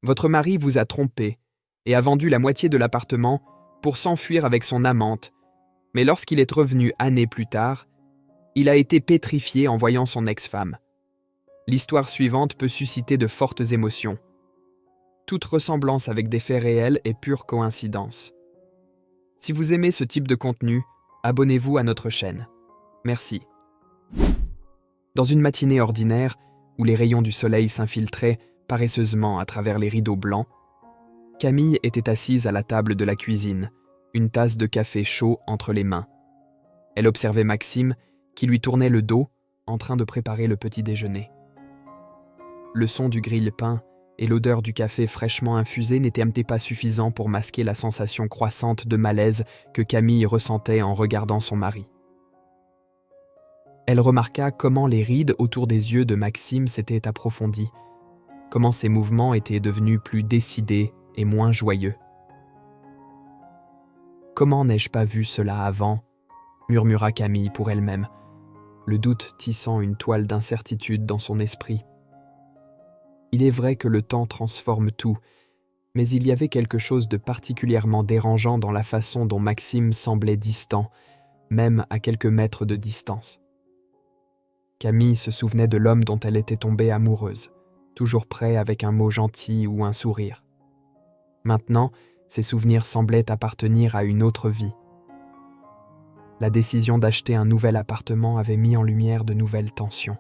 Votre mari vous a trompé et a vendu la moitié de l'appartement pour s'enfuir avec son amante, mais lorsqu'il est revenu années plus tard, il a été pétrifié en voyant son ex-femme. L'histoire suivante peut susciter de fortes émotions. Toute ressemblance avec des faits réels est pure coïncidence. Si vous aimez ce type de contenu, abonnez-vous à notre chaîne. Merci. Dans une matinée ordinaire, où les rayons du soleil s'infiltraient paresseusement à travers les rideaux blancs, Camille était assise à la table de la cuisine, une tasse de café chaud entre les mains. Elle observait Maxime, qui lui tournait le dos, en train de préparer le petit déjeuner. Le son du grille-pain et l'odeur du café fraîchement infusé n'étaient pas suffisants pour masquer la sensation croissante de malaise que Camille ressentait en regardant son mari. Elle remarqua comment les rides autour des yeux de Maxime s'étaient approfondies, comment ses mouvements étaient devenus plus décidés et moins joyeux. « Comment n'ai-je pas vu cela avant ?» murmura Camille pour elle-même, le doute tissant une toile d'incertitude dans son esprit. Il est vrai que le temps transforme tout, mais il y avait quelque chose de particulièrement dérangeant dans la façon dont Maxime semblait distant, même à quelques mètres de distance. Camille se souvenait de l'homme dont elle était tombée amoureuse, toujours prêt avec un mot gentil ou un sourire. Maintenant, ces souvenirs semblaient appartenir à une autre vie. La décision d'acheter un nouvel appartement avait mis en lumière de nouvelles tensions.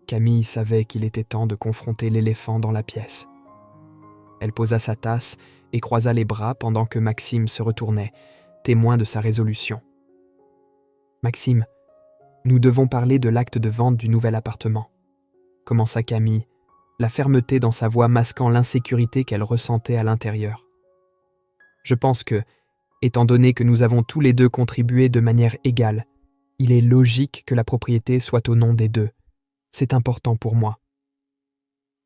Camille savait qu'il était temps de confronter l'éléphant dans la pièce. Elle posa sa tasse et croisa les bras pendant que Maxime se retournait, témoin de sa résolution. « Maxime, nous devons parler de l'acte de vente du nouvel appartement, » commença Camille, la fermeté dans sa voix masquant l'insécurité qu'elle ressentait à l'intérieur. « Je pense que, étant donné que nous avons tous les deux contribué de manière égale, il est logique que la propriété soit au nom des deux. C'est important pour moi. »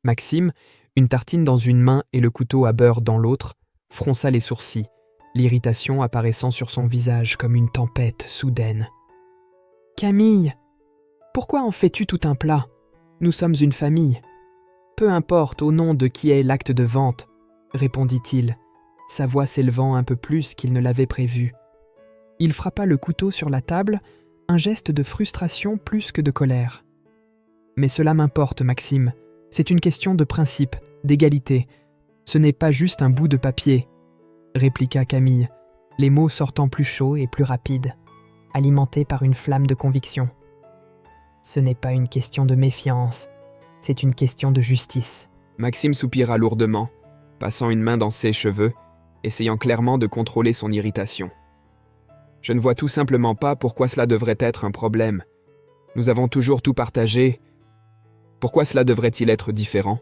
Maxime, une tartine dans une main et le couteau à beurre dans l'autre, fronça les sourcils, l'irritation apparaissant sur son visage comme une tempête soudaine. « Camille, pourquoi en fais-tu tout un plat ? Nous sommes une famille. » « Peu importe au nom de qui est l'acte de vente, » répondit-il, sa voix s'élevant un peu plus qu'il ne l'avait prévu. Il frappa le couteau sur la table, un geste de frustration plus que de colère. « Mais cela m'importe, Maxime. C'est une question de principe, d'égalité. Ce n'est pas juste un bout de papier, » répliqua Camille, les mots sortant plus chauds et plus rapides, alimentés par une flamme de conviction. « Ce n'est pas une question de méfiance. C'est une question de justice. » Maxime soupira lourdement, passant une main dans ses cheveux, essayant clairement de contrôler son irritation. « Je ne vois tout simplement pas pourquoi cela devrait être un problème. Nous avons toujours tout partagé. Pourquoi cela devrait-il être différent ?»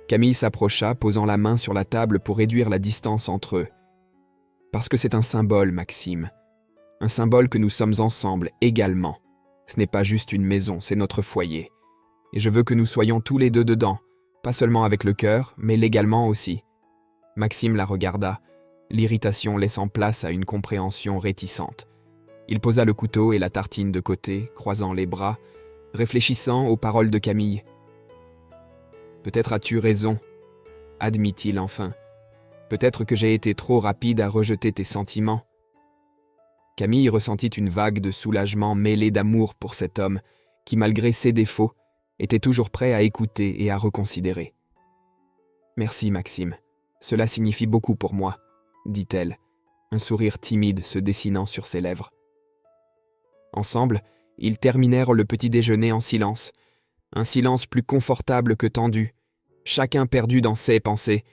Camille s'approcha, posant la main sur la table pour réduire la distance entre eux. « Parce que c'est un symbole, Maxime. Un symbole que nous sommes ensemble, également. Ce n'est pas juste une maison, c'est notre foyer. Et je veux que nous soyons tous les deux dedans, pas seulement avec le cœur, mais légalement aussi. » Maxime la regarda, l'irritation laissant place à une compréhension réticente. Il posa le couteau et la tartine de côté, croisant les bras, réfléchissant aux paroles de Camille. « Peut-être as-tu raison, » admit-il enfin. « Peut-être que j'ai été trop rapide à rejeter tes sentiments. » Camille ressentit une vague de soulagement mêlé d'amour pour cet homme qui, malgré ses défauts, était toujours prêt à écouter et à reconsidérer. « Merci, Maxime. Cela signifie beaucoup pour moi, » dit-elle, un sourire timide se dessinant sur ses lèvres. Ensemble, ils terminèrent le petit déjeuner en silence, un silence plus confortable que tendu, chacun perdu dans ses pensées,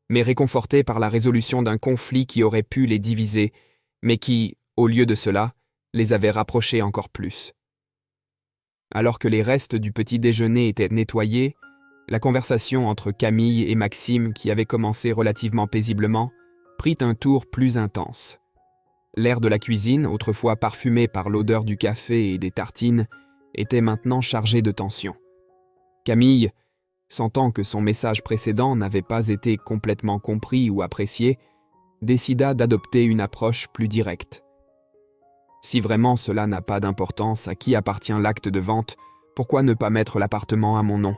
mais réconforté par la résolution d'un conflit qui aurait pu les diviser, mais qui, au lieu de cela, les avait rapprochés encore plus. Alors que les restes du petit déjeuner étaient nettoyés, la conversation entre Camille et Maxime, qui avait commencé relativement paisiblement, prit un tour plus intense. L'air de la cuisine, autrefois parfumé par l'odeur du café et des tartines, était maintenant chargé de tension. Camille, sentant que son message précédent n'avait pas été complètement compris ou apprécié, décida d'adopter une approche plus directe. Si vraiment cela n'a pas d'importance à qui appartient l'acte de vente, pourquoi ne pas mettre l'appartement à mon nom ?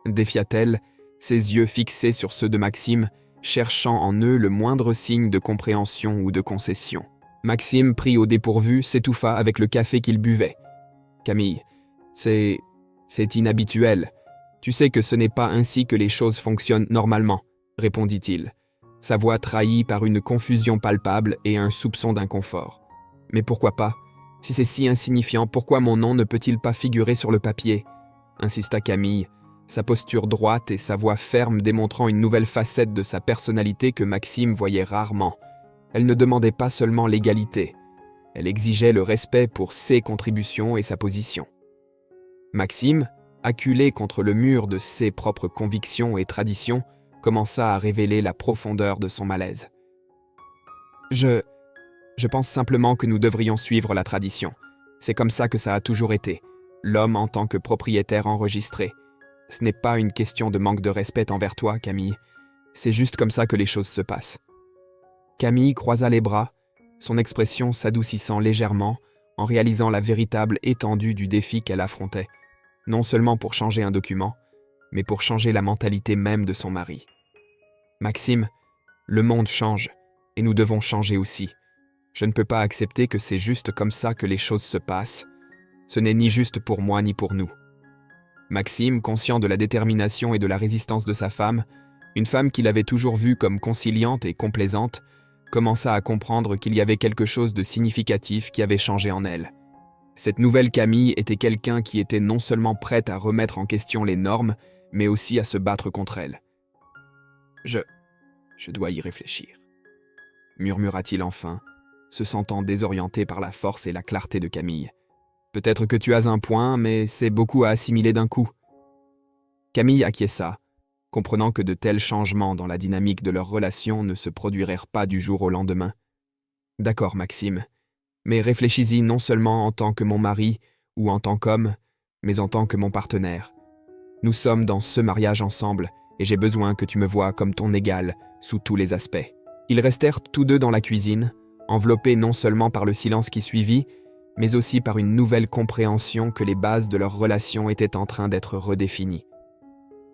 Défia-t-elle, ses yeux fixés sur ceux de Maxime, cherchant en eux le moindre signe de compréhension ou de concession. Maxime, pris au dépourvu, s'étouffa avec le café qu'il buvait. « Camille, c'est inhabituel. Tu sais que ce n'est pas ainsi que les choses fonctionnent normalement, » répondit-il, sa voix trahie par une confusion palpable et un soupçon d'inconfort. « Mais pourquoi pas? Si c'est si insignifiant, pourquoi mon nom ne peut-il pas figurer sur le papier ?» insista Camille, sa posture droite et sa voix ferme démontrant une nouvelle facette de sa personnalité que Maxime voyait rarement. Elle ne demandait pas seulement l'égalité, elle exigeait le respect pour ses contributions et sa position. Maxime, acculé contre le mur de ses propres convictions et traditions, commença à révéler la profondeur de son malaise. Je pense simplement que nous devrions suivre la tradition. C'est comme ça que ça a toujours été. L'homme en tant que propriétaire enregistré. Ce n'est pas une question de manque de respect envers toi, Camille. C'est juste comme ça que les choses se passent. » Camille croisa les bras, son expression s'adoucissant légèrement en réalisant la véritable étendue du défi qu'elle affrontait, non seulement pour changer un document, mais pour changer la mentalité même de son mari. « Maxime, le monde change, et nous devons changer aussi. Je ne peux pas accepter que c'est juste comme ça que les choses se passent. Ce n'est ni juste pour moi ni pour nous. » Maxime, conscient de la détermination et de la résistance de sa femme, une femme qu'il avait toujours vue comme conciliante et complaisante, commença à comprendre qu'il y avait quelque chose de significatif qui avait changé en elle. Cette nouvelle Camille était quelqu'un qui était non seulement prête à remettre en question les normes, mais aussi à se battre contre elles. « Je dois y réfléchir, » murmura-t-il enfin, se sentant désorienté par la force et la clarté de Camille. « Peut-être que tu as un point, mais c'est beaucoup à assimiler d'un coup. » Camille acquiesça, comprenant que de tels changements dans la dynamique de leur relation ne se produiraient pas du jour au lendemain. « D'accord, Maxime, mais réfléchis-y non seulement en tant que mon mari ou en tant qu'homme, mais en tant que mon partenaire. Nous sommes dans ce mariage ensemble et j'ai besoin que tu me vois comme ton égal sous tous les aspects. » Ils restèrent tous deux dans la cuisine, enveloppés non seulement par le silence qui suivit, mais aussi par une nouvelle compréhension que les bases de leur relation étaient en train d'être redéfinies.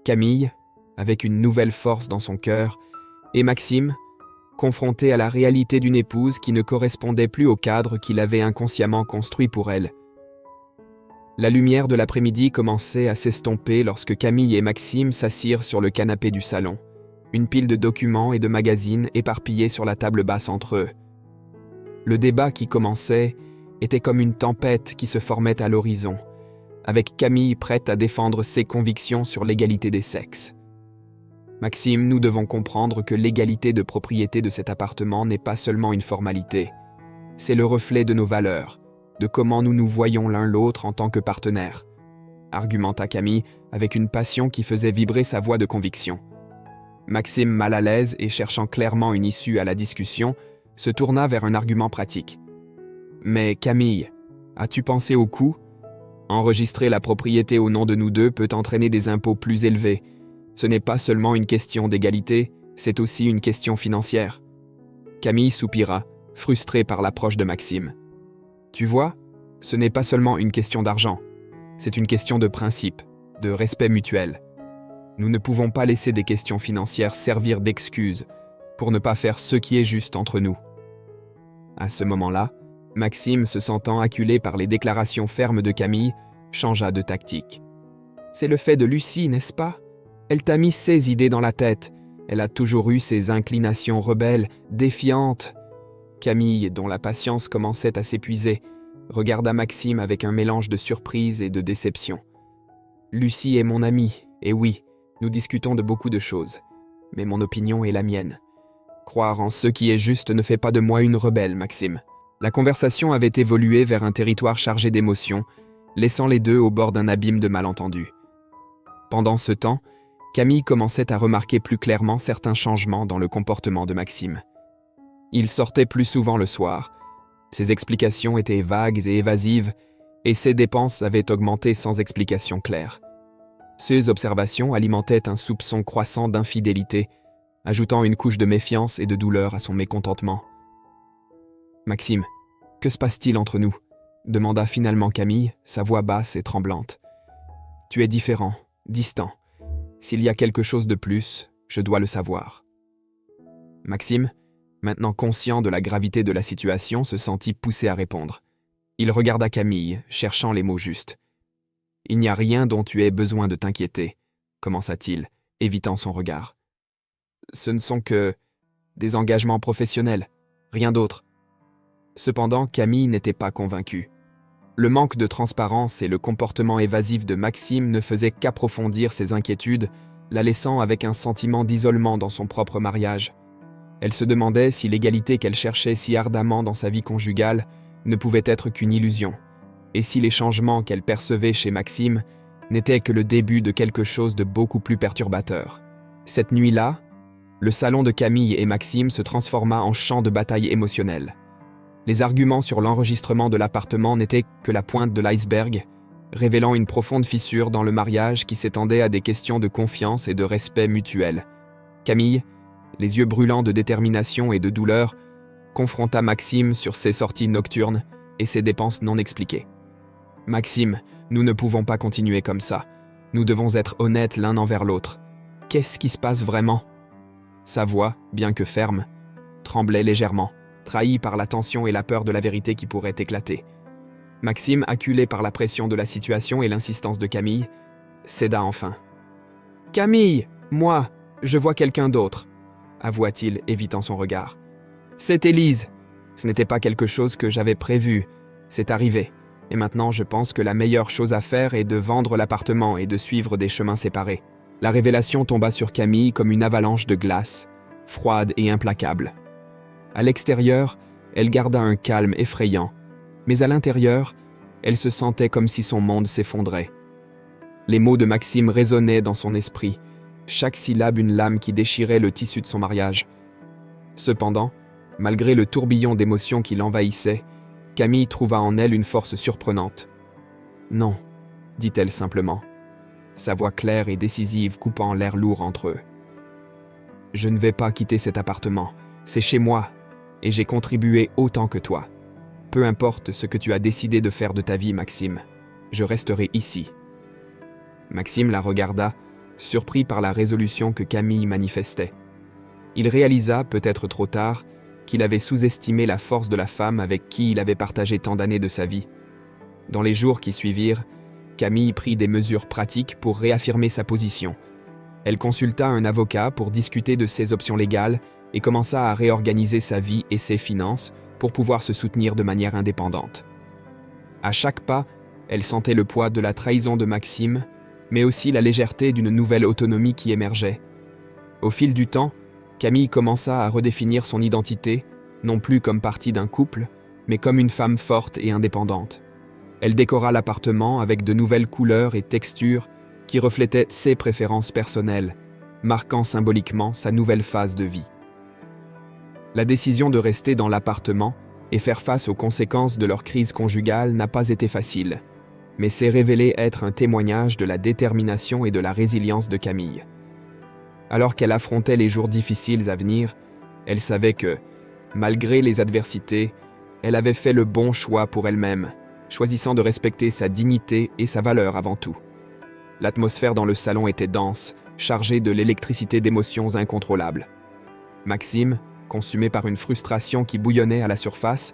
Camille, avec une nouvelle force dans son cœur, et Maxime, confronté à la réalité d'une épouse qui ne correspondait plus au cadre qu'il avait inconsciemment construit pour elle. La lumière de l'après-midi commençait à s'estomper lorsque Camille et Maxime s'assirent sur le canapé du salon, une pile de documents et de magazines éparpillés sur la table basse entre eux. Le débat qui commençait était comme une tempête qui se formait à l'horizon, avec Camille prête à défendre ses convictions sur l'égalité des sexes. « Maxime, nous devons comprendre que l'égalité de propriété de cet appartement n'est pas seulement une formalité. C'est le reflet de nos valeurs, de comment nous nous voyons l'un l'autre en tant que partenaires, » argumenta Camille avec une passion qui faisait vibrer sa voix de conviction. Maxime, mal à l'aise et cherchant clairement une issue à la discussion, se tourna vers un argument pratique. « Mais Camille, as-tu pensé au coût ? Enregistrer la propriété au nom de nous deux peut entraîner des impôts plus élevés. Ce n'est pas seulement une question d'égalité, c'est aussi une question financière. » Camille soupira, frustrée par l'approche de Maxime. « Tu vois, ce n'est pas seulement une question d'argent, c'est une question de principe, de respect mutuel. Nous ne pouvons pas laisser des questions financières servir d'excuse pour ne pas faire ce qui est juste entre nous. » À ce moment-là, Maxime, se sentant acculé par les déclarations fermes de Camille, changea de tactique. « C'est le fait de Lucie, n'est-ce pas ? Elle t'a mis ses idées dans la tête. Elle a toujours eu ses inclinations rebelles, défiantes. » Camille, dont la patience commençait à s'épuiser, regarda Maxime avec un mélange de surprise et de déception. « Lucie est mon amie, et oui, nous discutons de beaucoup de choses, mais mon opinion est la mienne. Croire en ce qui est juste ne fait pas de moi une rebelle, Maxime. » La conversation avait évolué vers un territoire chargé d'émotions, laissant les deux au bord d'un abîme de malentendus. Pendant ce temps, Camille commençait à remarquer plus clairement certains changements dans le comportement de Maxime. Il sortait plus souvent le soir, ses explications étaient vagues et évasives, et ses dépenses avaient augmenté sans explication claire. Ces observations alimentaient un soupçon croissant d'infidélité, ajoutant une couche de méfiance et de douleur à son mécontentement. « Maxime, que se passe-t-il entre nous ?» demanda finalement Camille, sa voix basse et tremblante. « Tu es différent, distant. S'il y a quelque chose de plus, je dois le savoir. » Maxime, maintenant conscient de la gravité de la situation, se sentit poussé à répondre. Il regarda Camille, cherchant les mots justes. « Il n'y a rien dont tu aies besoin de t'inquiéter, » commença-t-il, évitant son regard. « Ce ne sont que des engagements professionnels, rien d'autre. » Cependant, Camille n'était pas convaincue. Le manque de transparence et le comportement évasif de Maxime ne faisaient qu'approfondir ses inquiétudes, la laissant avec un sentiment d'isolement dans son propre mariage. Elle se demandait si l'égalité qu'elle cherchait si ardemment dans sa vie conjugale ne pouvait être qu'une illusion, et si les changements qu'elle percevait chez Maxime n'étaient que le début de quelque chose de beaucoup plus perturbateur. Cette nuit-là, le salon de Camille et Maxime se transforma en champ de bataille émotionnelle. Les arguments sur l'enregistrement de l'appartement n'étaient que la pointe de l'iceberg, révélant une profonde fissure dans le mariage qui s'étendait à des questions de confiance et de respect mutuel. Camille, les yeux brûlants de détermination et de douleur, confronta Maxime sur ses sorties nocturnes et ses dépenses non expliquées. « Maxime, nous ne pouvons pas continuer comme ça. Nous devons être honnêtes l'un envers l'autre. Qu'est-ce qui se passe vraiment ?» Sa voix, bien que ferme, tremblait légèrement, trahi par la tension et la peur de la vérité qui pourrait éclater. Maxime, acculé par la pression de la situation et l'insistance de Camille, céda enfin. « Camille, moi, je vois quelqu'un d'autre, » avoua-t-il, évitant son regard. « C'est Élise. Ce n'était pas quelque chose que j'avais prévu. C'est arrivé. Et maintenant, je pense que la meilleure chose à faire est de vendre l'appartement et de suivre des chemins séparés. » La révélation tomba sur Camille comme une avalanche de glace, froide et implacable. À l'extérieur, elle garda un calme effrayant, mais à l'intérieur, elle se sentait comme si son monde s'effondrait. Les mots de Maxime résonnaient dans son esprit, chaque syllabe une lame qui déchirait le tissu de son mariage. Cependant, malgré le tourbillon d'émotions qui l'envahissait, Camille trouva en elle une force surprenante. « Non, » dit-elle simplement, sa voix claire et décisive coupant l'air lourd entre eux. « Je ne vais pas quitter cet appartement, c'est chez moi, et j'ai contribué autant que toi. Peu importe ce que tu as décidé de faire de ta vie, Maxime, je resterai ici. » Maxime la regarda, surpris par la résolution que Camille manifestait. Il réalisa, peut-être trop tard, qu'il avait sous-estimé la force de la femme avec qui il avait partagé tant d'années de sa vie. Dans les jours qui suivirent, Camille prit des mesures pratiques pour réaffirmer sa position. Elle consulta un avocat pour discuter de ses options légales et commença à réorganiser sa vie et ses finances pour pouvoir se soutenir de manière indépendante. À chaque pas, elle sentait le poids de la trahison de Maxime, mais aussi la légèreté d'une nouvelle autonomie qui émergeait. Au fil du temps, Camille commença à redéfinir son identité, non plus comme partie d'un couple, mais comme une femme forte et indépendante. Elle décora l'appartement avec de nouvelles couleurs et textures qui reflétaient ses préférences personnelles, marquant symboliquement sa nouvelle phase de vie. La décision de rester dans l'appartement et faire face aux conséquences de leur crise conjugale n'a pas été facile, mais s'est révélé être un témoignage de la détermination et de la résilience de Camille. Alors qu'elle affrontait les jours difficiles à venir, elle savait que, malgré les adversités, elle avait fait le bon choix pour elle-même, choisissant de respecter sa dignité et sa valeur avant tout. L'atmosphère dans le salon était dense, chargée de l'électricité d'émotions incontrôlables. Maxime, consumé par une frustration qui bouillonnait à la surface,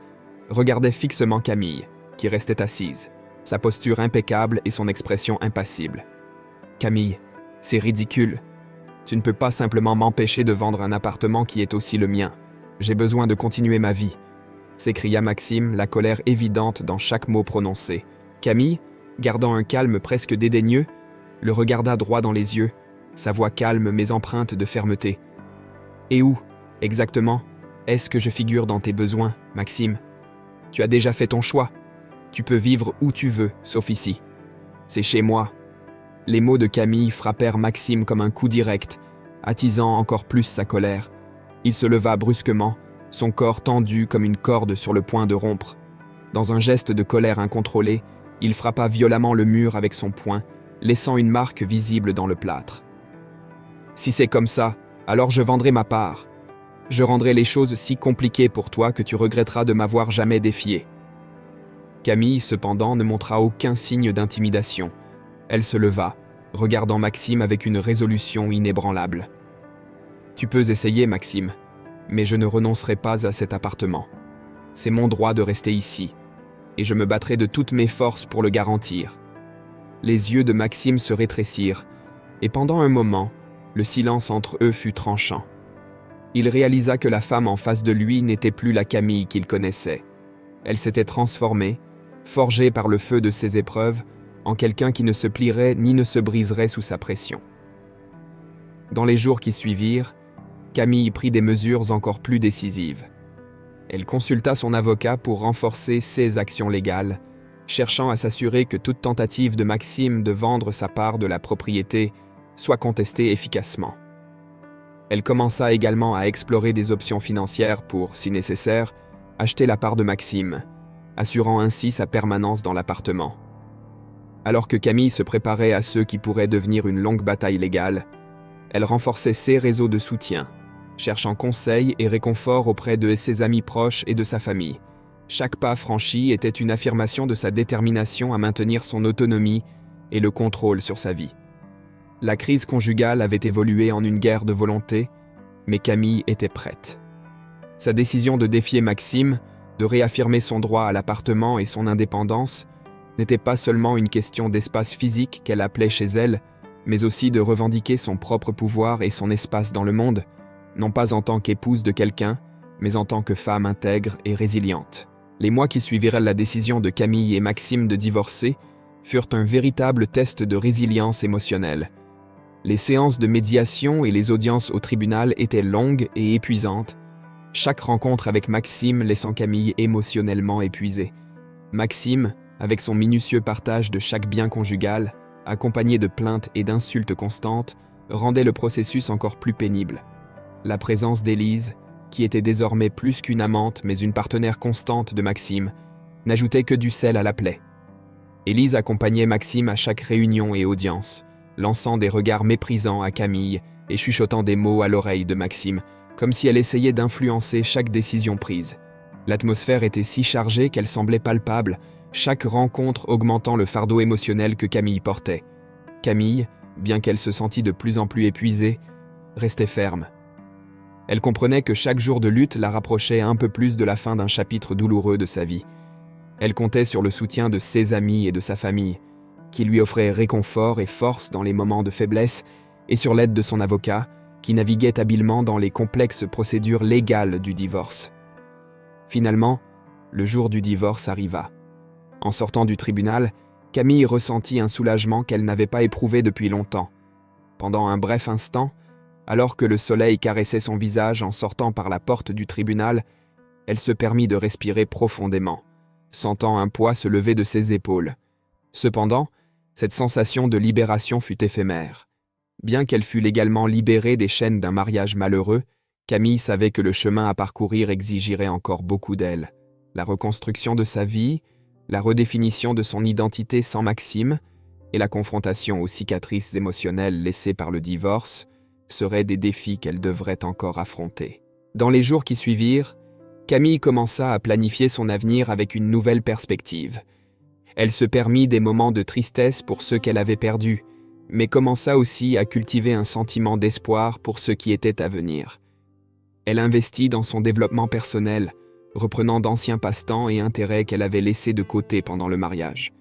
regardait fixement Camille, qui restait assise, sa posture impeccable et son expression impassible. « Camille, c'est ridicule. Tu ne peux pas simplement m'empêcher de vendre un appartement qui est aussi le mien. J'ai besoin de continuer ma vie. » s'écria Maxime, la colère évidente dans chaque mot prononcé. Camille, gardant un calme presque dédaigneux, le regarda droit dans les yeux, sa voix calme mais empreinte de fermeté. « Et où, exactement, est-ce que je figure dans tes besoins, Maxime? Tu as déjà fait ton choix. Tu peux vivre où tu veux, sauf ici. C'est chez moi. » Les mots de Camille frappèrent Maxime comme un coup direct, attisant encore plus sa colère. Il se leva brusquement, son corps tendu comme une corde sur le point de rompre. Dans un geste de colère incontrôlée, il frappa violemment le mur avec son poing, laissant une marque visible dans le plâtre. « Si c'est comme ça, alors je vendrai ma part. Je rendrai les choses si compliquées pour toi que tu regretteras de m'avoir jamais défié. » Camille, cependant, ne montra aucun signe d'intimidation. Elle se leva, regardant Maxime avec une résolution inébranlable. « Tu peux essayer, Maxime, mais je ne renoncerai pas à cet appartement. C'est mon droit de rester ici, et je me battrai de toutes mes forces pour le garantir. » Les yeux de Maxime se rétrécirent, et pendant un moment, le silence entre eux fut tranchant. Il réalisa que la femme en face de lui n'était plus la Camille qu'il connaissait. Elle s'était transformée, forgée par le feu de ses épreuves, en quelqu'un qui ne se plierait ni ne se briserait sous sa pression. Dans les jours qui suivirent, Camille prit des mesures encore plus décisives. Elle consulta son avocat pour renforcer ses actions légales, cherchant à s'assurer que toute tentative de Maxime de vendre sa part de la propriété soit contestée efficacement. Elle commença également à explorer des options financières pour, si nécessaire, acheter la part de Maxime, assurant ainsi sa permanence dans l'appartement. Alors que Camille se préparait à ce qui pourrait devenir une longue bataille légale, elle renforçait ses réseaux de soutien, cherchant conseil et réconfort auprès de ses amis proches et de sa famille. Chaque pas franchi était une affirmation de sa détermination à maintenir son autonomie et le contrôle sur sa vie. La crise conjugale avait évolué en une guerre de volonté, mais Camille était prête. Sa décision de défier Maxime, de réaffirmer son droit à l'appartement et son indépendance, n'était pas seulement une question d'espace physique qu'elle appelait chez elle, mais aussi de revendiquer son propre pouvoir et son espace dans le monde, non pas en tant qu'épouse de quelqu'un, mais en tant que femme intègre et résiliente. Les mois qui suivirent la décision de Camille et Maxime de divorcer furent un véritable test de résilience émotionnelle. Les séances de médiation et les audiences au tribunal étaient longues et épuisantes, chaque rencontre avec Maxime laissant Camille émotionnellement épuisée. Maxime, avec son minutieux partage de chaque bien conjugal, accompagné de plaintes et d'insultes constantes, rendait le processus encore plus pénible. La présence d'Élise, qui était désormais plus qu'une amante mais une partenaire constante de Maxime, n'ajoutait que du sel à la plaie. Élise accompagnait Maxime à chaque réunion et audience, lançant des regards méprisants à Camille et chuchotant des mots à l'oreille de Maxime, comme si elle essayait d'influencer chaque décision prise. L'atmosphère était si chargée qu'elle semblait palpable, chaque rencontre augmentant le fardeau émotionnel que Camille portait. Camille, bien qu'elle se sentît de plus en plus épuisée, restait ferme. Elle comprenait que chaque jour de lutte la rapprochait un peu plus de la fin d'un chapitre douloureux de sa vie. Elle comptait sur le soutien de ses amis et de sa famille, qui lui offraient réconfort et force dans les moments de faiblesse, et sur l'aide de son avocat, qui naviguait habilement dans les complexes procédures légales du divorce. Finalement, le jour du divorce arriva. En sortant du tribunal, Camille ressentit un soulagement qu'elle n'avait pas éprouvé depuis longtemps. Pendant un bref instant, alors que le soleil caressait son visage en sortant par la porte du tribunal, elle se permit de respirer profondément, sentant un poids se lever de ses épaules. Cependant, cette sensation de libération fut éphémère. Bien qu'elle fût légalement libérée des chaînes d'un mariage malheureux, Camille savait que le chemin à parcourir exigerait encore beaucoup d'elle. La reconstruction de sa vie, la redéfinition de son identité sans Maxime et la confrontation aux cicatrices émotionnelles laissées par le divorce seraient des défis qu'elle devrait encore affronter. Dans les jours qui suivirent, Camille commença à planifier son avenir avec une nouvelle perspective. Elle se permit des moments de tristesse pour ceux qu'elle avait perdus, mais commença aussi à cultiver un sentiment d'espoir pour ce qui était à venir. Elle investit dans son développement personnel, reprenant d'anciens passe-temps et intérêts qu'elle avait laissés de côté pendant le mariage.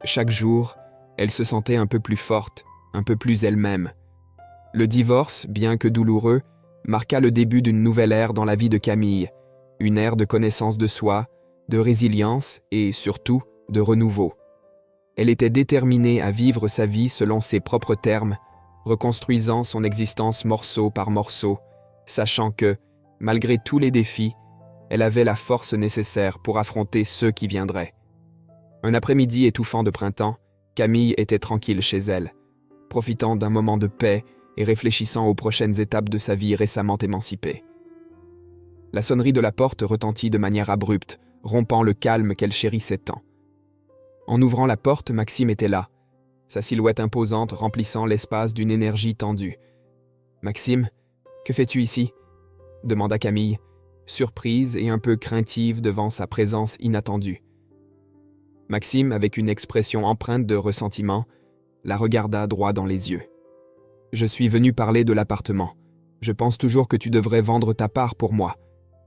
Chaque jour, elle se sentait un peu plus forte, un peu plus elle-même. Le divorce, bien que douloureux, marqua le début d'une nouvelle ère dans la vie de Camille, une ère de connaissance de soi, de résilience et, surtout, de renouveau. Elle était déterminée à vivre sa vie selon ses propres termes, reconstruisant son existence morceau par morceau, sachant que, malgré tous les défis, elle avait la force nécessaire pour affronter ceux qui viendraient. Un après-midi étouffant de printemps, Camille était tranquille chez elle, profitant d'un moment de paix et réfléchissant aux prochaines étapes de sa vie récemment émancipée. La sonnerie de la porte retentit de manière abrupte, rompant le calme qu'elle chérissait tant. En ouvrant la porte, Maxime était là, sa silhouette imposante remplissant l'espace d'une énergie tendue. « Maxime, que fais-tu ici ?» demanda Camille, surprise et un peu craintive devant sa présence inattendue. Maxime, avec une expression empreinte de ressentiment, la regarda droit dans les yeux. « Je suis venu parler de l'appartement. Je pense toujours que tu devrais vendre ta part pour moi, »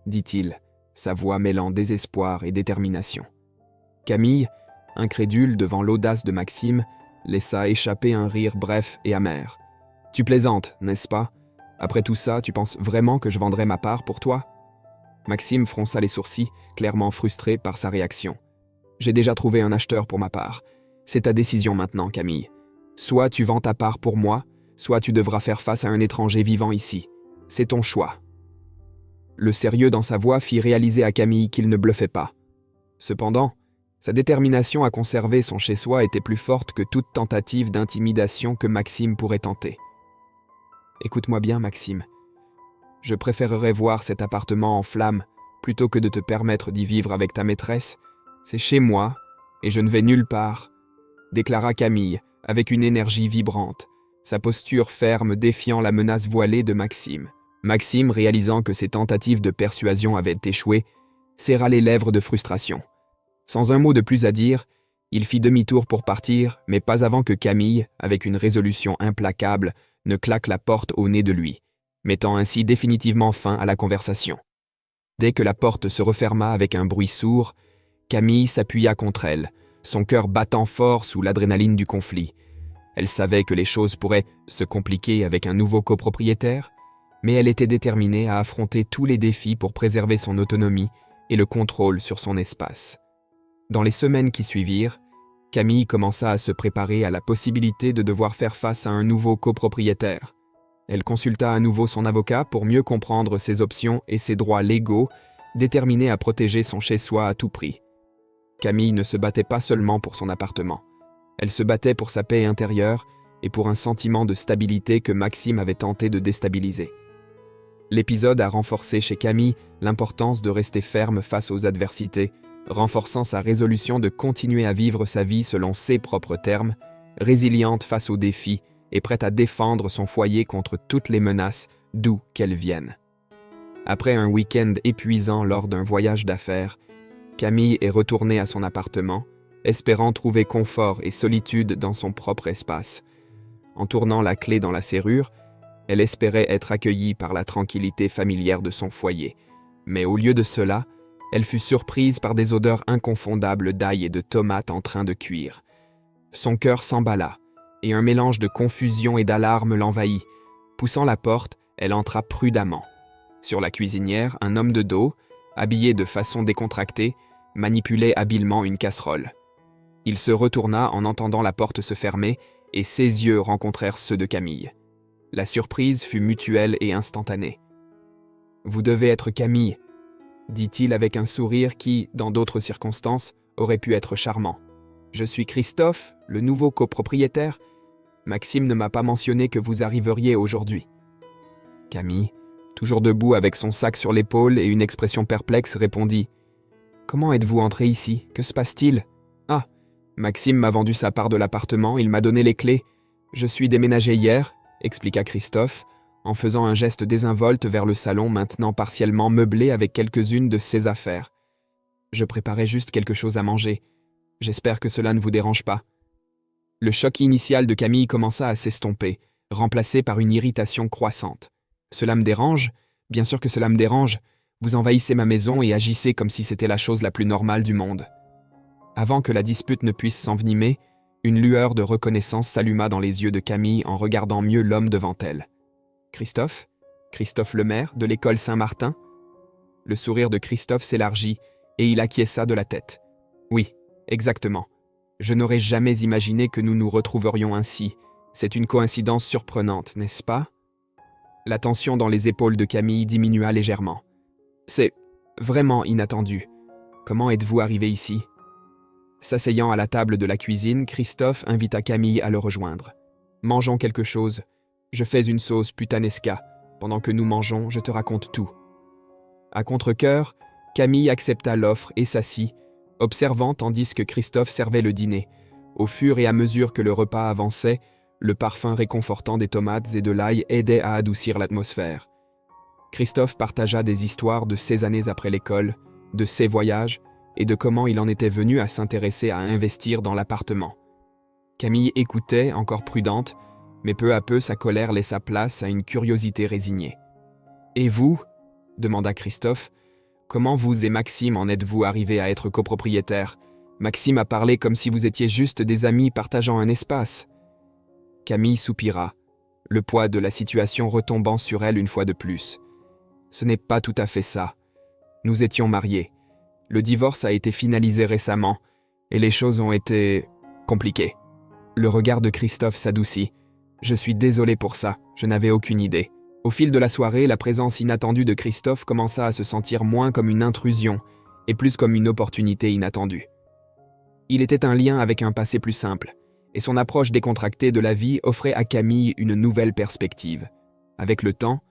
dit-il, sa voix mêlant désespoir et détermination. Camille, incrédule devant l'audace de Maxime, laissa échapper un rire bref et amer. « Tu plaisantes, n'est-ce pas? Après tout ça, tu penses vraiment que je vendrais ma part pour toi ?» Maxime fronça les sourcils, clairement frustré par sa réaction. « J'ai déjà trouvé un acheteur pour ma part. C'est ta décision maintenant, Camille. Soit tu vends ta part pour moi, soit tu devras faire face à un étranger vivant ici. C'est ton choix. » Le sérieux dans sa voix fit réaliser à Camille qu'il ne bluffait pas. Cependant, sa détermination à conserver son chez-soi était plus forte que toute tentative d'intimidation que Maxime pourrait tenter. « Écoute-moi bien, Maxime. Je préférerais voir cet appartement en flammes plutôt que de te permettre d'y vivre avec ta maîtresse. C'est chez moi, et je ne vais nulle part, » déclara Camille, avec une énergie vibrante, sa posture ferme défiant la menace voilée de Maxime. Maxime, réalisant que ses tentatives de persuasion avaient échoué, serra les lèvres de frustration. Sans un mot de plus à dire, il fit demi-tour pour partir, mais pas avant que Camille, avec une résolution implacable, ne claque la porte au nez de lui, mettant ainsi définitivement fin à la conversation. Dès que la porte se referma avec un bruit sourd, Camille s'appuya contre elle, son cœur battant fort sous l'adrénaline du conflit. Elle savait que les choses pourraient se compliquer avec un nouveau copropriétaire, mais elle était déterminée à affronter tous les défis pour préserver son autonomie et le contrôle sur son espace. Dans les semaines qui suivirent, Camille commença à se préparer à la possibilité de devoir faire face à un nouveau copropriétaire. Elle consulta à nouveau son avocat pour mieux comprendre ses options et ses droits légaux, déterminée à protéger son chez-soi à tout prix. Camille ne se battait pas seulement pour son appartement. Elle se battait pour sa paix intérieure et pour un sentiment de stabilité que Maxime avait tenté de déstabiliser. L'épisode a renforcé chez Camille l'importance de rester ferme face aux adversités, renforçant sa résolution de continuer à vivre sa vie selon ses propres termes, résiliente face aux défis et prête à défendre son foyer contre toutes les menaces, d'où qu'elles viennent. Après un week-end épuisant lors d'un voyage d'affaires, Camille est retournée à son appartement, espérant trouver confort et solitude dans son propre espace. En tournant la clé dans la serrure, elle espérait être accueillie par la tranquillité familière de son foyer. Mais au lieu de cela, elle fut surprise par des odeurs inconfondables d'ail et de tomates en train de cuire. Son cœur s'emballa, et un mélange de confusion et d'alarme l'envahit. Poussant la porte, elle entra prudemment. Sur la cuisinière, un homme de dos, habillé de façon décontractée, manipulait habilement une casserole. Il se retourna en entendant la porte se fermer et ses yeux rencontrèrent ceux de Camille. La surprise fut mutuelle et instantanée. « Vous devez être Camille », dit-il avec un sourire qui, dans d'autres circonstances, aurait pu être charmant. « Je suis Christophe, le nouveau copropriétaire. Maxime ne m'a pas mentionné que vous arriveriez aujourd'hui. » Camille, toujours debout avec son sac sur l'épaule et une expression perplexe, répondit « Comment êtes-vous entré ici? Que se passe-t-il? » « Ah, Maxime m'a vendu sa part de l'appartement, il m'a donné les clés. Je suis déménagé hier, » expliqua Christophe, en faisant un geste désinvolte vers le salon maintenant partiellement meublé avec quelques-unes de ses affaires. « Je préparais juste quelque chose à manger. J'espère que cela ne vous dérange pas. » Le choc initial de Camille commença à s'estomper, remplacé par une irritation croissante. « Cela me dérange? Bien sûr que cela me dérange. Vous envahissez ma maison et agissez comme si c'était la chose la plus normale du monde. » Avant que la dispute ne puisse s'envenimer, une lueur de reconnaissance s'alluma dans les yeux de Camille en regardant mieux l'homme devant elle. « Christophe? Christophe Lemaire, de l'école Saint-Martin ?» Le sourire de Christophe s'élargit et il acquiesça de la tête. « Oui, exactement. Je n'aurais jamais imaginé que nous nous retrouverions ainsi. C'est une coïncidence surprenante, n'est-ce pas ?» La tension dans les épaules de Camille diminua légèrement. « C'est vraiment inattendu. Comment êtes-vous arrivé ici ?» S'asseyant à la table de la cuisine, Christophe invita Camille à le rejoindre. « Mangeons quelque chose. Je fais une sauce putanesca. Pendant que nous mangeons, je te raconte tout. » À contre-cœur, Camille accepta l'offre et s'assit, observant tandis que Christophe servait le dîner. Au fur et à mesure que le repas avançait, le parfum réconfortant des tomates et de l'ail aidait à adoucir l'atmosphère. Christophe partagea des histoires de ses années après l'école, de ses voyages, et de comment il en était venu à s'intéresser à investir dans l'appartement. Camille écoutait, encore prudente, mais peu à peu sa colère laissa place à une curiosité résignée. « Et vous » demanda Christophe. « Comment vous et Maxime en êtes-vous arrivés à être copropriétaires ? Maxime a parlé comme si vous étiez juste des amis partageant un espace. » Camille soupira, le poids de la situation retombant sur elle une fois de plus. « Ce n'est pas tout à fait ça. Nous étions mariés. Le divorce a été finalisé récemment, et les choses ont été compliquées. » Le regard de Christophe s'adoucit. « Je suis désolé pour ça, je n'avais aucune idée. » Au fil de la soirée, la présence inattendue de Christophe commença à se sentir moins comme une intrusion et plus comme une opportunité inattendue. Il était un lien avec un passé plus simple, et son approche décontractée de la vie offrait à Camille une nouvelle perspective. Avec le temps,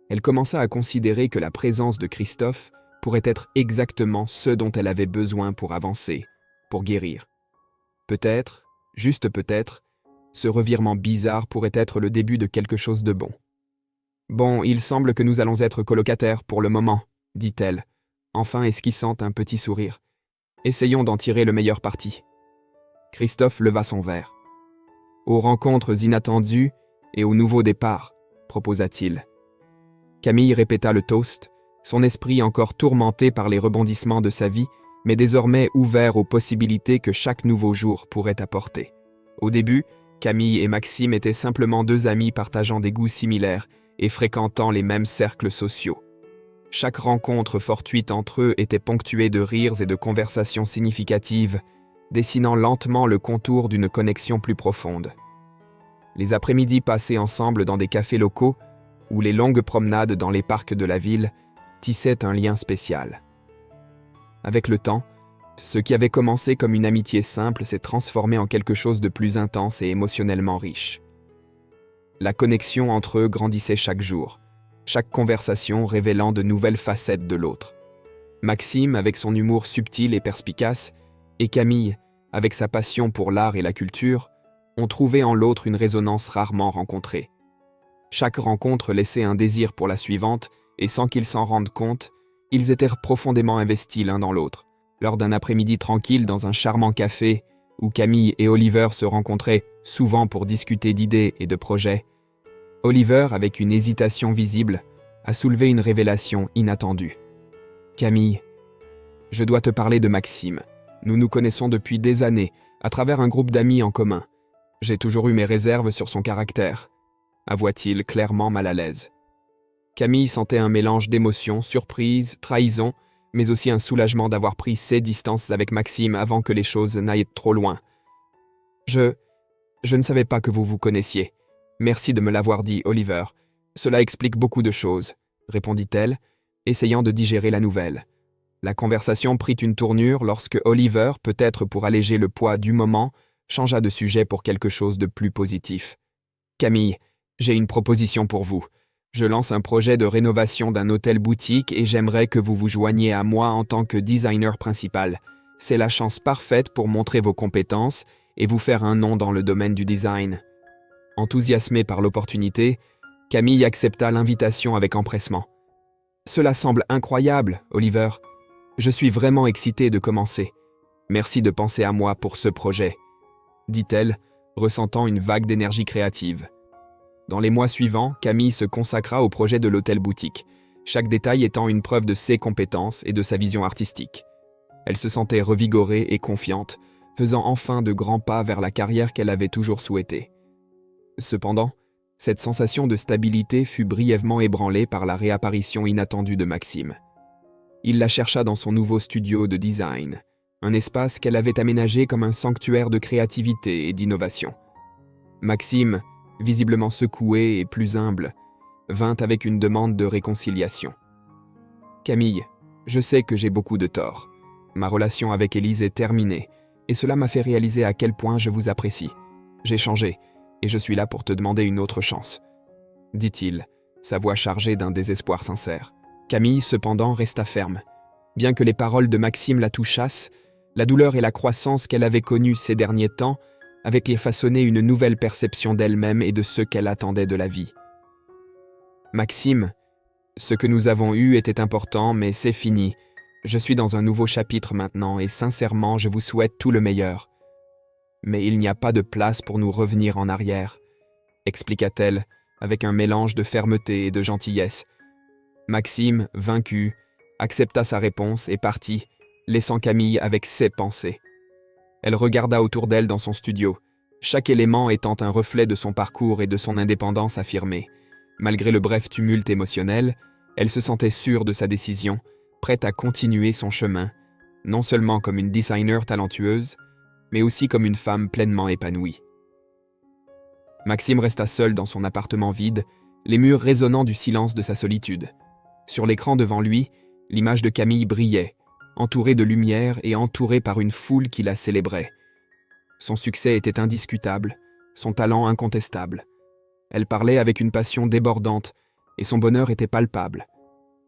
elle commença à considérer que la présence de Christophe pourrait être exactement ce dont elle avait besoin pour avancer, pour guérir. Peut-être, juste peut-être, ce revirement bizarre pourrait être le début de quelque chose de bon. « Bon, il semble que nous allons être colocataires pour le moment, » dit-elle, enfin esquissant un petit sourire. « Essayons d'en tirer le meilleur parti. » Christophe leva son verre. « Aux rencontres inattendues et aux nouveaux départs, » proposa-t-il. Camille répéta le toast, son esprit encore tourmenté par les rebondissements de sa vie, mais désormais ouvert aux possibilités que chaque nouveau jour pourrait apporter. Au début, Camille et Maxime étaient simplement deux amis partageant des goûts similaires et fréquentant les mêmes cercles sociaux. Chaque rencontre fortuite entre eux était ponctuée de rires et de conversations significatives, dessinant lentement le contour d'une connexion plus profonde. Les après-midi passés ensemble dans des cafés locaux ou les longues promenades dans les parcs de la ville tissaient un lien spécial. Avec le temps, ce qui avait commencé comme une amitié simple s'est transformé en quelque chose de plus intense et émotionnellement riche. La connexion entre eux grandissait chaque jour, chaque conversation révélant de nouvelles facettes de l'autre. Maxime, avec son humour subtil et perspicace, et Camille, avec sa passion pour l'art et la culture, ont trouvé en l'autre une résonance rarement rencontrée. Chaque rencontre laissait un désir pour la suivante, et sans qu'ils s'en rendent compte, ils étaient profondément investis l'un dans l'autre. Lors d'un après-midi tranquille dans un charmant café, où Camille et Oliver se rencontraient souvent pour discuter d'idées et de projets, Oliver, avec une hésitation visible, a soulevé une révélation inattendue. « Camille, je dois te parler de Maxime. Nous nous connaissons depuis des années, à travers un groupe d'amis en commun. J'ai toujours eu mes réserves sur son caractère, » avoua-t-il clairement mal à l'aise. Camille sentait un mélange d'émotions, surprise, trahison, mais aussi un soulagement d'avoir pris ses distances avec Maxime avant que les choses n'aillent trop loin. « Je ne savais pas que vous vous connaissiez. Merci de me l'avoir dit, Oliver. Cela explique beaucoup de choses, » répondit-elle, essayant de digérer la nouvelle. La conversation prit une tournure lorsque Oliver, peut-être pour alléger le poids du moment, changea de sujet pour quelque chose de plus positif. « Camille, j'ai une proposition pour vous. Je lance un projet de rénovation d'un hôtel-boutique et j'aimerais que vous vous joigniez à moi en tant que designer principal. C'est la chance parfaite pour montrer vos compétences et vous faire un nom dans le domaine du design. » Enthousiasmée par l'opportunité, Camille accepta l'invitation avec empressement. « Cela semble incroyable, Oliver. Je suis vraiment excitée de commencer. Merci de penser à moi pour ce projet, » dit-elle, ressentant une vague d'énergie créative. Dans les mois suivants, Camille se consacra au projet de l'hôtel-boutique, chaque détail étant une preuve de ses compétences et de sa vision artistique. Elle se sentait revigorée et confiante, faisant enfin de grands pas vers la carrière qu'elle avait toujours souhaitée. Cependant, cette sensation de stabilité fut brièvement ébranlée par la réapparition inattendue de Maxime. Il la chercha dans son nouveau studio de design, un espace qu'elle avait aménagé comme un sanctuaire de créativité et d'innovation. Maxime, visiblement secoué et plus humble, vint avec une demande de réconciliation. « Camille, je sais que j'ai beaucoup de torts. Ma relation avec Élise est terminée, et cela m'a fait réaliser à quel point je vous apprécie. J'ai changé, et je suis là pour te demander une autre chance, » dit-il, sa voix chargée d'un désespoir sincère. Camille, cependant, resta ferme. Bien que les paroles de Maxime la touchassent, la douleur et la croissance qu'elle avait connues ces derniers temps avaient façonné une nouvelle perception d'elle-même et de ce qu'elle attendait de la vie. « Maxime, ce que nous avons eu était important, mais c'est fini. Je suis dans un nouveau chapitre maintenant et sincèrement, je vous souhaite tout le meilleur. » mais il n'y a pas de place pour nous revenir en arrière, expliqua-t-elle avec un mélange de fermeté et de gentillesse. Maxime, vaincu, accepta sa réponse et partit, laissant Camille avec ses pensées. Elle regarda autour d'elle dans son studio, chaque élément étant un reflet de son parcours et de son indépendance affirmée. Malgré le bref tumulte émotionnel, elle se sentait sûre de sa décision, prête à continuer son chemin, non seulement comme une designer talentueuse, mais aussi comme une femme pleinement épanouie. Maxime resta seul dans son appartement vide, les murs résonnant du silence de sa solitude. Sur l'écran devant lui, l'image de Camille brillait, entourée de lumière et entourée par une foule qui la célébrait. Son succès était indiscutable, son talent incontestable. Elle parlait avec une passion débordante, et son bonheur était palpable,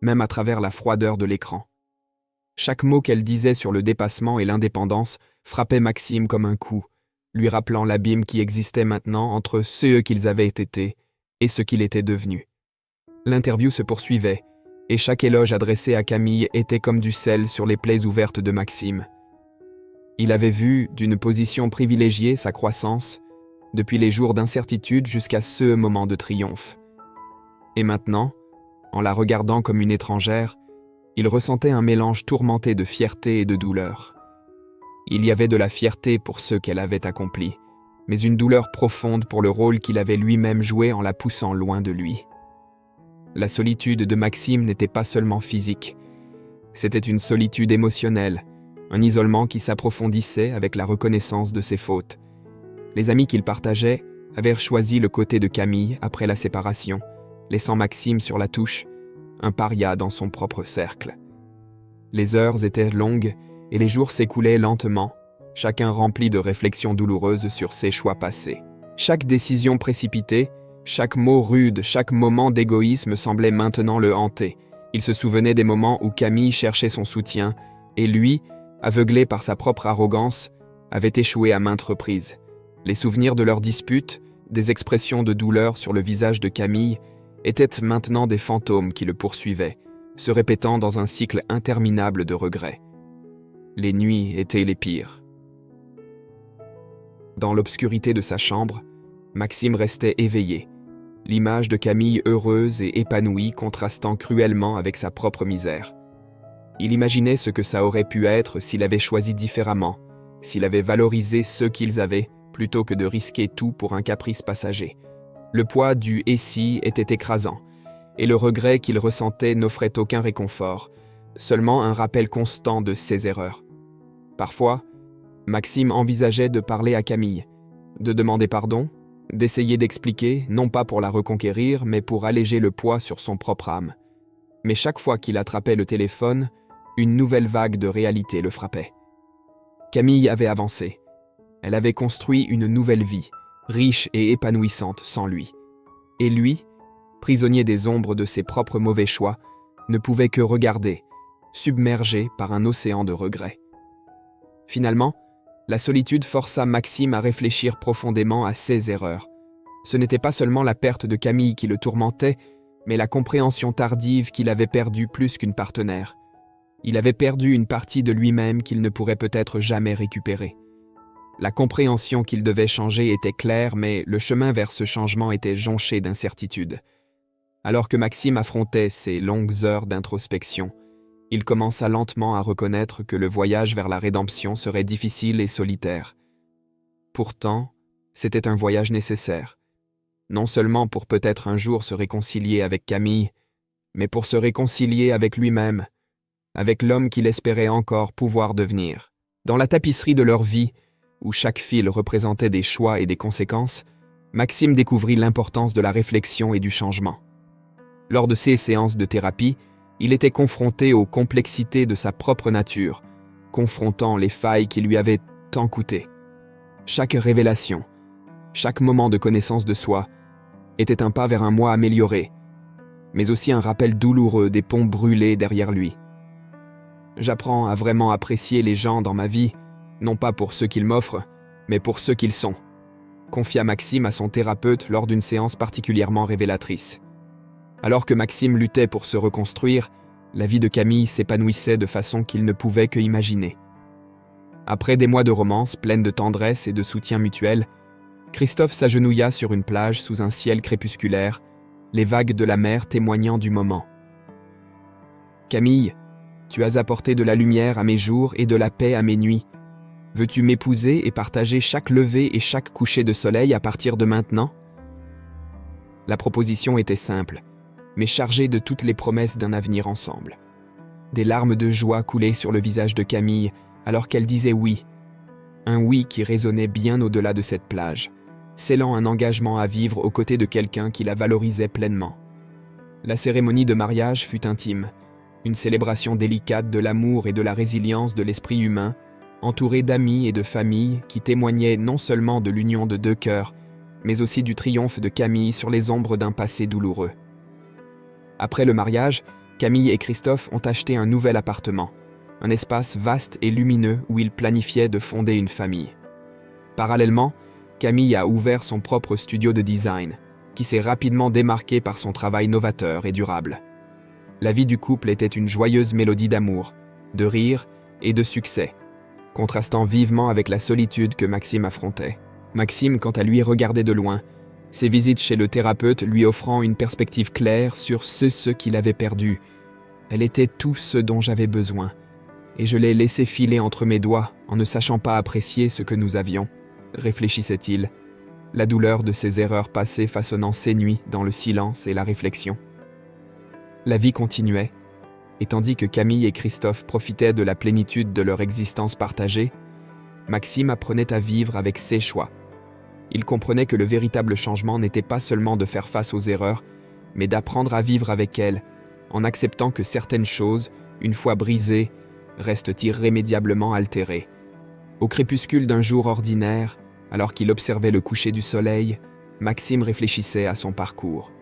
même à travers la froideur de l'écran. Chaque mot qu'elle disait sur le dépassement et l'indépendance frappait Maxime comme un coup, lui rappelant l'abîme qui existait maintenant entre ceux qu'ils avaient été et ce qu'il était devenu. L'interview se poursuivait, et chaque éloge adressé à Camille était comme du sel sur les plaies ouvertes de Maxime. Il avait vu, d'une position privilégiée, sa croissance, depuis les jours d'incertitude jusqu'à ce moment de triomphe. Et maintenant, en la regardant comme une étrangère, il ressentait un mélange tourmenté de fierté et de douleur. Il y avait de la fierté pour ce qu'elle avait accompli, mais une douleur profonde pour le rôle qu'il avait lui-même joué en la poussant loin de lui. La solitude de Maxime n'était pas seulement physique, c'était une solitude émotionnelle, un isolement qui s'approfondissait avec la reconnaissance de ses fautes. Les amis qu'il partageait avaient choisi le côté de Camille après la séparation, laissant Maxime sur la touche, un paria dans son propre cercle. Les heures étaient longues et les jours s'écoulaient lentement, chacun rempli de réflexions douloureuses sur ses choix passés. Chaque décision précipitée, chaque mot rude, chaque moment d'égoïsme semblait maintenant le hanter. Il se souvenait des moments où Camille cherchait son soutien, et lui, aveuglé par sa propre arrogance, avait échoué à maintes reprises. Les souvenirs de leurs disputes, des expressions de douleur sur le visage de Camille, étaient maintenant des fantômes qui le poursuivaient, se répétant dans un cycle interminable de regrets. Les nuits étaient les pires. Dans l'obscurité de sa chambre, Maxime restait éveillé, l'image de Camille heureuse et épanouie contrastant cruellement avec sa propre misère. Il imaginait ce que ça aurait pu être s'il avait choisi différemment, s'il avait valorisé ceux qu'ils avaient, plutôt que de risquer tout pour un caprice passager. Le poids du « et si » était écrasant, et le regret qu'il ressentait n'offrait aucun réconfort, seulement un rappel constant de ses erreurs. Parfois, Maxime envisageait de parler à Camille, de demander pardon, d'essayer d'expliquer, non pas pour la reconquérir, mais pour alléger le poids sur son propre âme. Mais chaque fois qu'il attrapait le téléphone, une nouvelle vague de réalité le frappait. Camille avait avancé. Elle avait construit une nouvelle vie, riche et épanouissante sans lui. Et lui, prisonnier des ombres de ses propres mauvais choix, ne pouvait que regarder, submergé par un océan de regrets. Finalement, la solitude força Maxime à réfléchir profondément à ses erreurs. Ce n'était pas seulement la perte de Camille qui le tourmentait, mais la compréhension tardive qu'il avait perdue plus qu'une partenaire. Il avait perdu une partie de lui-même qu'il ne pourrait peut-être jamais récupérer. La compréhension qu'il devait changer était claire, mais le chemin vers ce changement était jonché d'incertitudes. Alors que Maxime affrontait ces longues heures d'introspection, il commença lentement à reconnaître que le voyage vers la rédemption serait difficile et solitaire. Pourtant, c'était un voyage nécessaire, non seulement pour peut-être un jour se réconcilier avec Camille, mais pour se réconcilier avec lui-même, avec l'homme qu'il espérait encore pouvoir devenir. Dans la tapisserie de leur vie, où chaque fil représentait des choix et des conséquences, Maxime découvrit l'importance de la réflexion et du changement. Lors de ses séances de thérapie, il était confronté aux complexités de sa propre nature, confrontant les failles qui lui avaient tant coûté. Chaque révélation, chaque moment de connaissance de soi, était un pas vers un moi amélioré, mais aussi un rappel douloureux des ponts brûlés derrière lui. J'apprends à vraiment apprécier les gens dans ma vie, non pas pour ce qu'ils m'offrent, mais pour ce qu'ils sont, confia Maxime à son thérapeute lors d'une séance particulièrement révélatrice. Alors que Maxime luttait pour se reconstruire, la vie de Camille s'épanouissait de façon qu'il ne pouvait que imaginer. Après des mois de romance pleine de tendresse et de soutien mutuel, Christophe s'agenouilla sur une plage sous un ciel crépusculaire, les vagues de la mer témoignant du moment. « Camille, tu as apporté de la lumière à mes jours et de la paix à mes nuits. Veux-tu m'épouser et partager chaque lever et chaque coucher de soleil à partir de maintenant ?» La proposition était simple, mais chargée de toutes les promesses d'un avenir ensemble. Des larmes de joie coulaient sur le visage de Camille alors qu'elle disait oui. Un oui qui résonnait bien au-delà de cette plage, scellant un engagement à vivre aux côtés de quelqu'un qui la valorisait pleinement. La cérémonie de mariage fut intime, une célébration délicate de l'amour et de la résilience de l'esprit humain, entourée d'amis et de familles qui témoignaient non seulement de l'union de deux cœurs, mais aussi du triomphe de Camille sur les ombres d'un passé douloureux. Après le mariage, Camille et Christophe ont acheté un nouvel appartement, un espace vaste et lumineux où ils planifiaient de fonder une famille. Parallèlement, Camille a ouvert son propre studio de design, qui s'est rapidement démarqué par son travail novateur et durable. La vie du couple était une joyeuse mélodie d'amour, de rire et de succès, contrastant vivement avec la solitude que Maxime affrontait. Maxime, quant à lui, regardait de loin, ses visites chez le thérapeute lui offrant une perspective claire sur ce qu'il avait perdu. Elle était tout ce dont j'avais besoin, et je l'ai laissé filer entre mes doigts en ne sachant pas apprécier ce que nous avions, réfléchissait-il, la douleur de ses erreurs passées façonnant ses nuits dans le silence et la réflexion. La vie continuait, et tandis que Camille et Christophe profitaient de la plénitude de leur existence partagée, Maxime apprenait à vivre avec ses choix. Il comprenait que le véritable changement n'était pas seulement de faire face aux erreurs, mais d'apprendre à vivre avec elles, en acceptant que certaines choses, une fois brisées, restent irrémédiablement altérées. Au crépuscule d'un jour ordinaire, alors qu'il observait le coucher du soleil, Maxime réfléchissait à son parcours.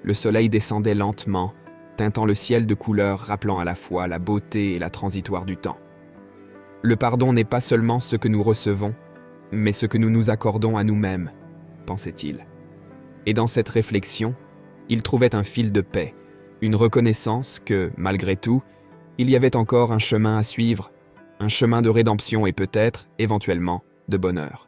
Le soleil descendait lentement, teintant le ciel de couleurs rappelant à la fois la beauté et la transitoire du temps. Le pardon n'est pas seulement ce que nous recevons, mais ce que nous nous accordons à nous-mêmes, pensait-il. Et dans cette réflexion, il trouvait un fil de paix, une reconnaissance que, malgré tout, il y avait encore un chemin à suivre, un chemin de rédemption et peut-être, éventuellement, de bonheur.